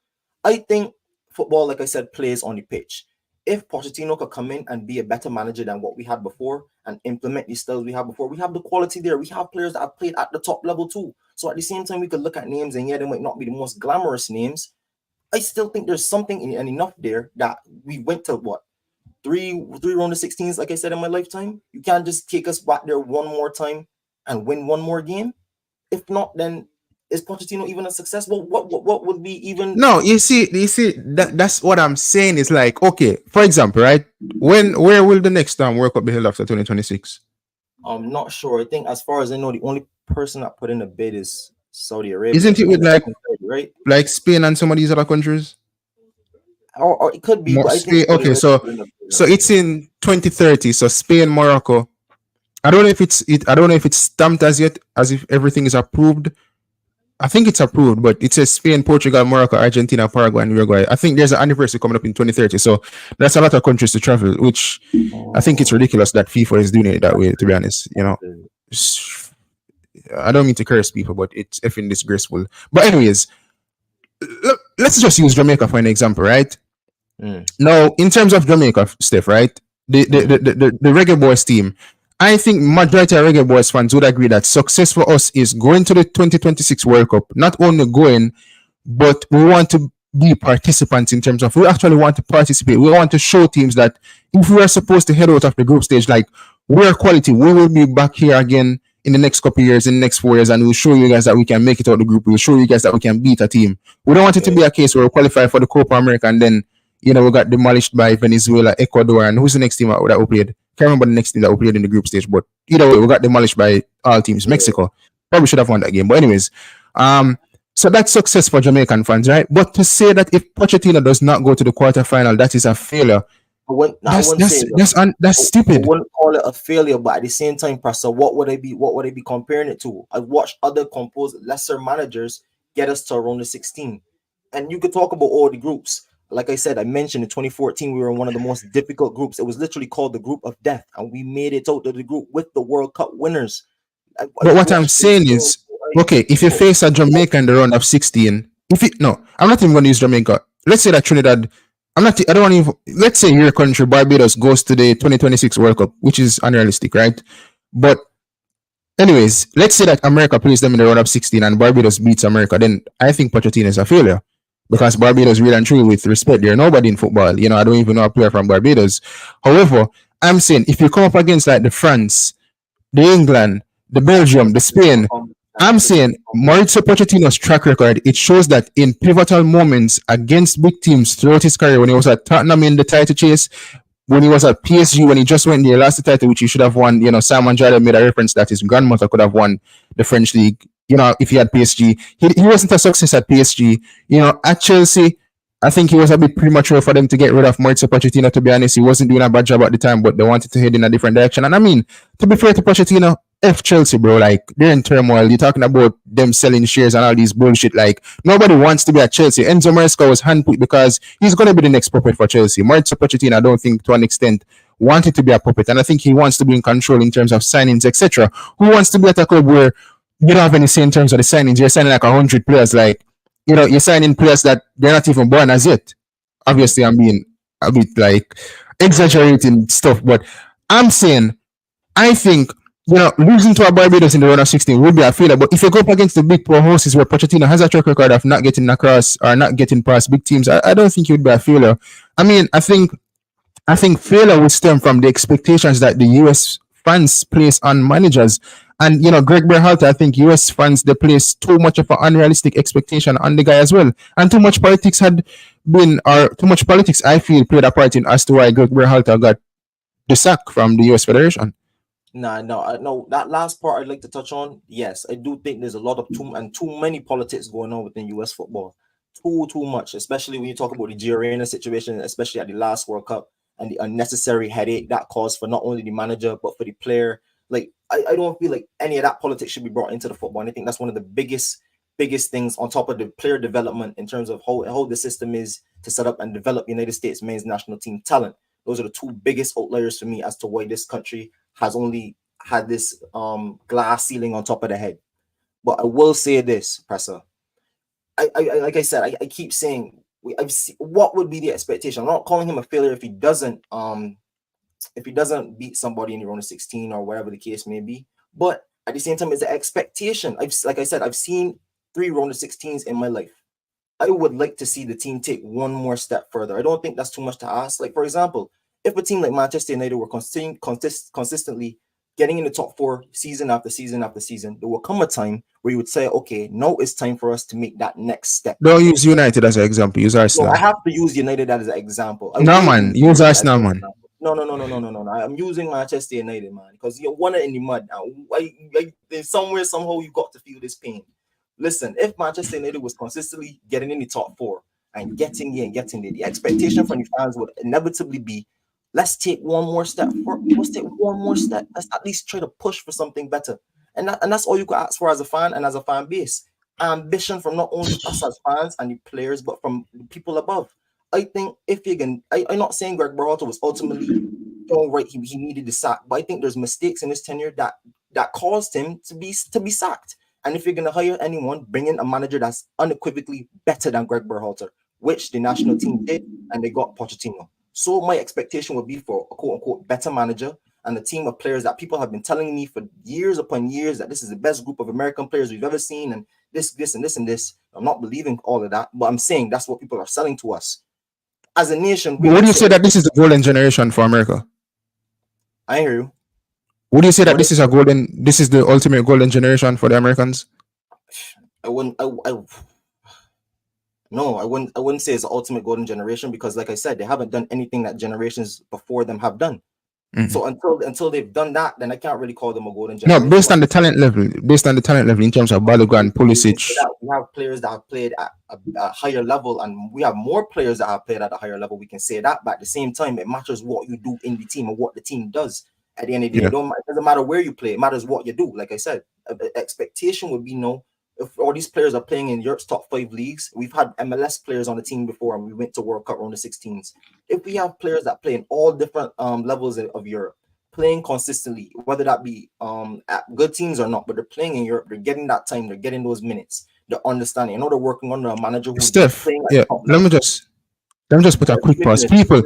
I think football, like I said, plays on the pitch. If Pochettino could come in and be a better manager than what we had before and implement the styles we had before, we have the quality there. We have players that have played at the top level too. So at the same time, we could look at names and they might not be the most glamorous names. I still think there's something and enough there that we went to three round of 16s, like I said, in my lifetime. You can't just take us back there one more time and win one more game. If not, then is Pochettino even a success? Well, what would be even? No, you see that's what I'm saying. Is like, okay, for example, right? Where will the next World Cup be held after 2026? I'm not sure. I think, as far as I know, the only person that put in a bid is Saudi Arabia. Isn't it with right? Like Spain and some of these other countries? Or it could be. But I think okay, so it's in 2030. So Spain, Morocco. I don't know if it's stamped as yet, as if everything is approved. I think it's approved, but it says Spain, Portugal, Morocco, Argentina, Paraguay, and Uruguay. I think there's an anniversary coming up in 2030. So that's a lot of countries to travel, which I think it's ridiculous that FIFA is doing it that way, to be honest. I don't mean to curse people, but it's effing disgraceful. But anyways, let's just use Jamaica for an example, right? Now, in terms of Jamaica, Steph, right? The Reggae Boyz team, I think majority of Reggae Boyz fans would agree that success for us is going to the 2026 World Cup. Not only going, but we want to be participants in terms of we actually want to participate. We want to show teams that if we are supposed to head out of the group stage, like we're quality, we will be back here again in the next couple of years, in the next 4 years, and we'll show you guys that we can make it out of the group. We'll show you guys that we can beat a team. We don't want it to be a case where we qualify for the Copa America and then we got demolished by Venezuela, Ecuador, and who's the next team that we played? Can't remember the next team that we played in the group stage, but either way, we got demolished by all teams. Mexico probably should have won that game, but anyways, so that's success for Jamaican fans, right? But to say that if Pochettino does not go to the quarterfinal, that is a failure. That's stupid. I wouldn't call it a failure, but at the same time, Pastor, what would I be comparing it to? I've watched other lesser managers get us to around the 16, and you could talk about all the groups. Like I said, I mentioned in 2014, we were in one of the most difficult groups. It was literally called the group of death, and we made it out of the group with the World Cup winners. But what I'm saying is, okay, if you face a Jamaica in the round of 16, I'm not even going to use Jamaica. Let's say that Trinidad, let's say your country, Barbados, goes to the 2026 World Cup, which is unrealistic, right? But anyways, let's say that America plays them in the round of 16 and Barbados beats America, then I think Pochettino is a failure. Because Barbados, really and truly, with respect, they're nobody in football. I don't even know a player from Barbados. However, I'm saying if you come up against like the France, the England, the Belgium, the Spain, I'm saying Mauricio Pochettino's track record, it shows that in pivotal moments against big teams throughout his career, when he was at Tottenham in the title chase, when he was at PSG, when he just went there, lost the title, which he should have won. Simon Jardine made a reference that his grandmother could have won the French league. If he had PSG, he wasn't a success at PSG. At Chelsea, I think it was a bit premature for them to get rid of Mauricio Pochettino, to be honest. He wasn't doing a bad job at the time, but they wanted to head in a different direction. And I mean, to be fair to Pochettino, F Chelsea, bro. Like, they're in turmoil. You're talking about them selling shares and all these bullshit. Like, nobody wants to be at Chelsea. Enzo Maresca was handpicked because he's going to be the next puppet for Chelsea. Mauricio Pochettino, I don't think, to an extent, wanted to be a puppet. And I think he wants to be in control in terms of signings, etc. Who wants to be at a club where you don't have any say in terms of the signings? You're signing like 100 players. Like, you're signing players that they're not even born as yet. Obviously, I'm being a bit like exaggerating stuff, but I'm saying I think losing to a Barbados in the round of 16 would be a failure. But if you go up against the big poor horses where Pochettino has a track record of not getting across or not getting past big teams, I don't think it would be a failure. I mean, I think failure would stem from the expectations that the US fans place on managers. And Greg Berhalter, I think US fans they place too much of an unrealistic expectation on the guy as well. And too much politics I feel played a part in as to why Greg Berhalter got the sack from the US Federation. No. That last part I'd like to touch on. Yes, I do think there's a lot of too many politics going on within US football. Too much, especially when you talk about the Giorena situation, especially at the last World Cup and the unnecessary headache that caused for not only the manager but for the player. Like I don't feel like any of that politics should be brought into the football. And I think that's one of the biggest things on top of the player development in terms of how the system is to set up and develop United States men's national team talent. Those are the two biggest outliers for me as to why this country has only had this glass ceiling on top of the head. But I will say this, Presser. I like I said, I keep saying what would be the expectation. I'm not calling him a failure if he doesn't beat somebody in the round of 16 or whatever the case may be. But at the same time, it's an expectation. Like I said, I've seen 3 round of 16s in my life. I would like to see the team take one more step further. I don't think that's too much to ask. Like, for example, if a team like Manchester United were consistently getting in the top 4 season after season after season, there will come a time where you would say, okay, now it's time for us to make that next step. Don't use United as an example. Use Arsenal. No, I have to use United as an example. No, man. Use Arsenal, man. No. I'm using Manchester United, man, because you want it in the mud now. Somehow you got to feel this pain. Listen, if Manchester United was consistently getting in the top 4 and getting there, the expectation from the fans would inevitably be, let's take one more step. Let's take one more step. Let's at least try to push for something better. And that's all you could ask for as a fan and as a fan base. Ambition from not only us as fans and the players, but from the people above. I think if you can, I'm not saying Greg Berhalter was ultimately right. He needed the sack, but I think there's mistakes in his tenure that caused him to be sacked. And if you're gonna hire anyone, bring in a manager that's unequivocally better than Greg Berhalter, which the national team did, and they got Pochettino. So my expectation would be for a quote-unquote better manager and a team of players that people have been telling me for years upon years that this is the best group of American players we've ever seen, and this and this and this. I'm not believing all of that, but I'm saying that's what people are selling to us. As a nation, would you say that this is the golden generation for America? I hear you. Would you say that this is the ultimate golden generation for the Americans? I wouldn't say it's the ultimate golden generation because, like I said, they haven't done anything that generations before them have done. Mm-hmm. So until they've done that, then I can't really call them a golden generation. No, based on the talent level in terms of Balogun, Pulisic. We have players that have played at a higher level, and we have more players that have played at a higher level. We can say that, but at the same time, it matters what you do in the team and what the team does. At the end of the day, it doesn't matter where you play; it matters what you do. Like I said, expectation would be if all these players are playing in Europe's top 5 leagues. We've had MLS players on the team before, and we went to World Cup round of 16s. If we have players that play in all different levels of Europe, playing consistently, whether that be at good teams or not, but they're playing in Europe, they're getting that time, they're getting those minutes, they're understanding. They're working under a manager who's playing like let me just put a quick pause. People,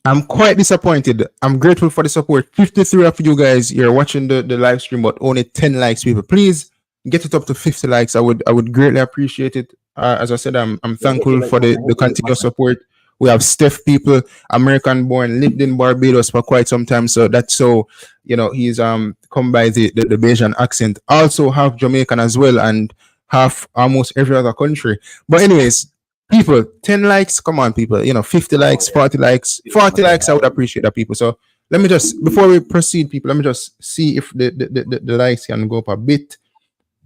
I'm quite disappointed. I'm grateful for the support. 53 of you guys here watching the live stream, but only 10 likes, people. Please get it up to 50 likes. I would greatly appreciate it. As I said, I'm thankful for the continuous support. We have Steph people, American born, lived in Barbados for quite some time. So that's he's come by the Bayesian accent. Also have Jamaican as well, and have almost every other country. But anyways, people, 10 likes, come on, people. 50 likes, 40 likes, 40 likes. I would appreciate that, people. So let me just, before we proceed, people, let me just see if the likes can go up a bit.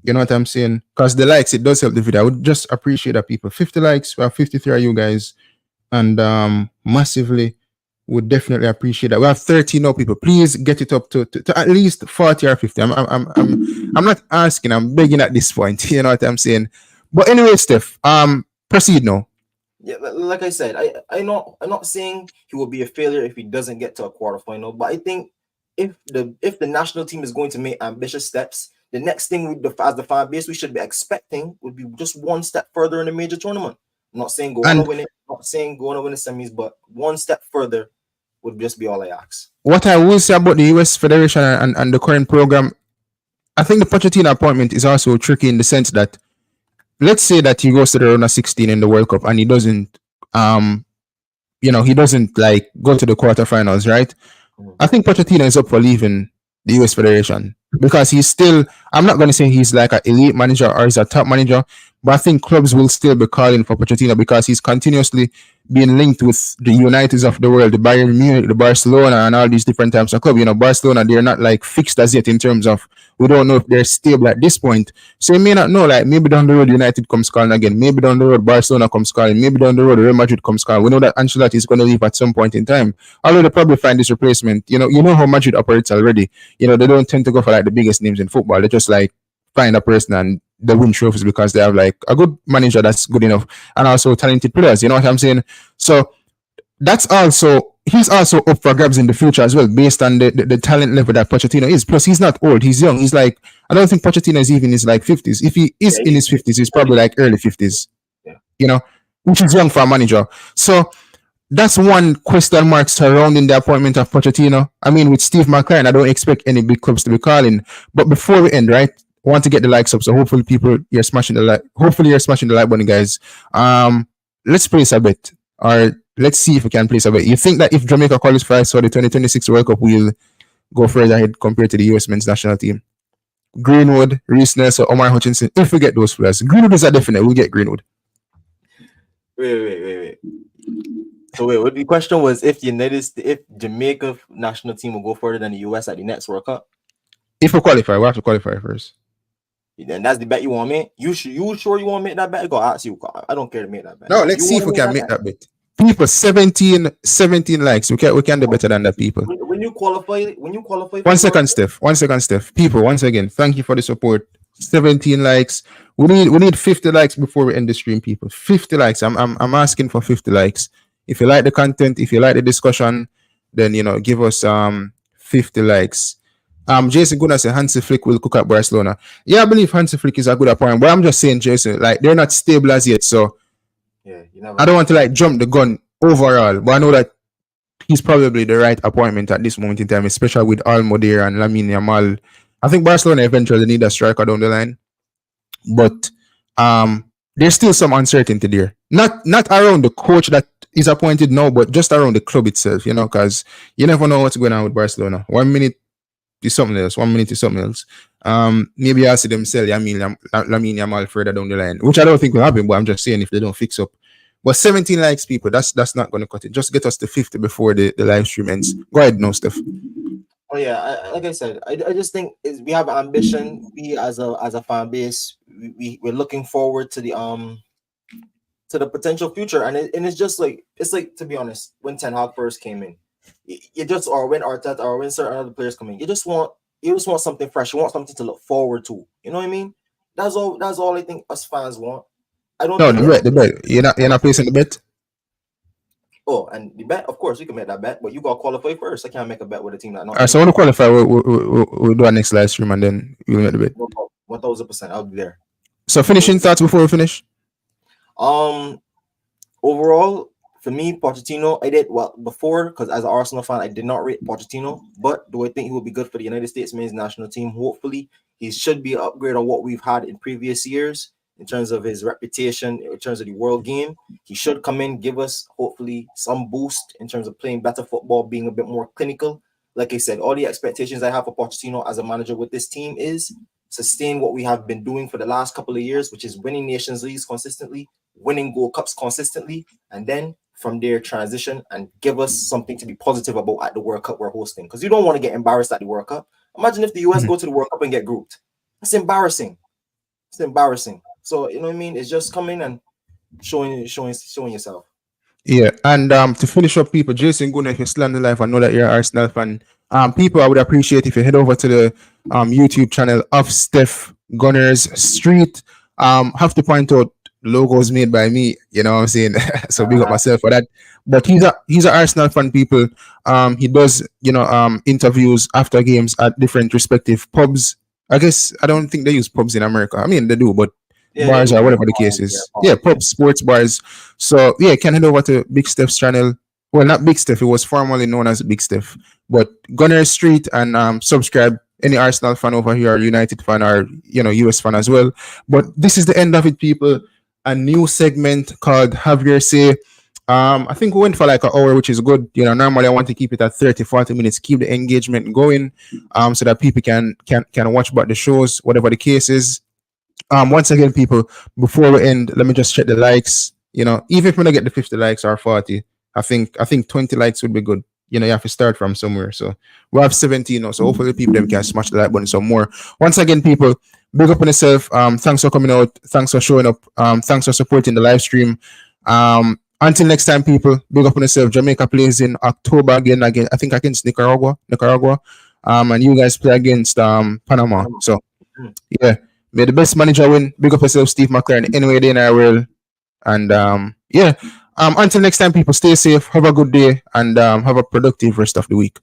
You know what I'm saying? Because the likes, it does help the video. I would just appreciate that, people. 50 likes, we have 53 of you guys, and massively would definitely appreciate that. We have 30 now, people. Please get it up to at least 40 or 50. I'm not asking, I'm begging at this point. You know what I'm saying? But anyway, Steph, proceed now. Yeah, like I said, I'm not saying he will be a failure if he doesn't get to a quarterfinal, but I think if the national team is going to make ambitious steps, the next thing as the fan base we should be expecting would be just one step further in a major tournament. I'm not saying go on to win it, not saying go on to win the semis, but one step further would just be all I ask. What I will say about the US Federation and the current program, I think the Pochettino appointment is also tricky in the sense that, let's say that he goes to the round of 16 in the World Cup and he doesn't, he doesn't like go to the quarterfinals, right? I think Pochettino is up for leaving the US Federation because he's still, I'm not going to say he's like an elite manager or he's a top manager, but I think clubs will still be calling for Pochettino because he's continuously being linked with the Uniteds of the world, the Bayern Munich, the Barcelona, and all these different types of clubs. Barcelona, they're not like fixed as yet in terms of, we don't know if they're stable at this point. So you may not know, like maybe down the road United comes calling again, maybe down the road Barcelona comes calling, maybe down the road Real Madrid comes calling. We know that Ancelotti is going to leave at some point in time. Although they probably find this replacement. You know how Madrid operates already. They don't tend to go for like the biggest names in football. They just like find a person and they win trophies because they have like a good manager that's good enough and also talented players. You know what I'm saying? So he's also up for grabs in the future as well, based on the talent level that Pochettino is. Plus, he's not old; he's young. He's like, I don't think Pochettino is even in his like 50s. If he is in his 50s, he's probably like early 50s. Yeah. Which is young for a manager. So that's one question mark surrounding the appointment of Pochettino. I mean, with Steve McClaren, I don't expect any big clubs to be calling. But before we end, right? I want to get the likes up. So hopefully, you're smashing the like. Hopefully, you're smashing the like button, guys. Let's place a bet, or let's see if we can place a bet. You think that if Jamaica qualifies for the 2026 World Cup, we'll go further ahead compared to the US men's national team? Greenwood, Reece Nelson, Omar Hutchinson. If we get those players, Greenwood is a definite. We'll get Greenwood. Wait. So what the question was, if Jamaica national team will go further than the US at the next World Cup? If we qualify, we have to qualify first. Then that's the bet you want to make. You sure you want to make that bet? I gotta ask you. I don't care to make that bet. No, let's see if we can make that bet. People, 17 likes. We can do better than that, people. When you qualify. 1 second, Steph. People, once again, thank you for the support. 17 likes. We need 50 likes before we end the stream, people. 50 likes. I'm asking for 50 likes. If you like the content, if you like the discussion, then give us 50 likes. Jason Guna said Hansi Flick will cook up Barcelona. Yeah, I believe Hansi Flick is a good appointment, but I'm just saying, Jason, like they're not stable as yet, so yeah, I don't want to like jump the gun overall, but I know that he's probably the right appointment at this moment in time, especially with Almodir and Lamine Yamal. I think Barcelona eventually need a striker down the line, but there's still some uncertainty there. Not around the coach that is appointed now, but just around the club itself, because you never know what's going on with Barcelona. 1 minute is something else. 1 minute is something else. Maybe I'll see them sell Lamine Yamal further down the line, which I don't think will happen, but I'm just saying if they don't fix up. But 17 likes, people, that's not going to cut it. Just get us to 50 before the live stream ends. Go ahead, no, Steph. Oh yeah, like I said, I just think we have ambition. We as a fan base, we're looking forward to the potential future, and it's just like to be honest, when Ten Hag first came in, or when Arteta or when certain other players come in, you just want something fresh. You want something to look forward to. You know what I mean? That's all I think us fans want. I don't. No, the bet. You're not placing the bet. Oh, and the bet, of course, you can make that bet, but you got to qualify first. I can't make a bet with a team that not. All right, so when we qualify, we'll do our next live stream and then we'll make the bet. 1,000%, I'll be there. So finishing thoughts before we finish. Overall, for me, Pochettino, I did well before because as an Arsenal fan, I did not rate Pochettino. But do I think he will be good for the United States men's national team? Hopefully, he should be an upgrade on what we've had in previous years. In terms of his reputation, in terms of the world game, he should come in, give us hopefully some boost in terms of playing better football, being a bit more clinical. Like I said, all the expectations I have for Pochettino as a manager with this team is sustain what we have been doing for the last couple of years, which is winning Nations Leagues consistently, winning Gold Cups consistently, and then from there transition and give us something to be positive about at the World Cup we're hosting. Because you don't want to get embarrassed at the World Cup. Imagine if the US go to the World Cup and get grouped. That's embarrassing. It's embarrassing. So, you know what I mean? It's just coming and showing yourself. Yeah, and to finish up, people, Jason Guna, if you're still on the live, I know that you're an Arsenal fan. People, I would appreciate if you head over to the YouTube channel of Steph Gunners Street. Have to point out logos made by me, you know what I'm saying? So big up myself for that. But he's an Arsenal fan, people. He does, interviews after games at different respective pubs. I guess I don't think they use pubs in America. I mean, they do, but bars or whatever the case is. Yeah, pubs, sports bars. So yeah, can head over to Big Steph's channel. Well, not Big Steph. It was formerly known as Big Steph. But Gunner Street and subscribe. Any Arsenal fan over here, or United fan, or US fan as well. But this is the end of it, people. A new segment called Have Your Say. I think we went for like an hour, which is good. Normally I want to keep it at 30, 40 minutes, keep the engagement going, so that people can watch about the shows, whatever the case is. Once again, people, before we end, let me just check the likes. Even if we don't get the 50 likes or 40, I think 20 likes would be good. You have to start from somewhere. So we have 17 now. So hopefully people them can smash the like button some more. Once again, people, big up on yourself. Thanks for coming out. Thanks for showing up. Thanks for supporting the live stream. Until next time, people, big up on yourself. Jamaica plays in October again, I think against Nicaragua. And you guys play against Panama. So yeah, may the best manager win. Big up yourself, Steve McClaren. Anyway, day in our world. And yeah. Until next time, people, stay safe, have a good day, and have a productive rest of the week.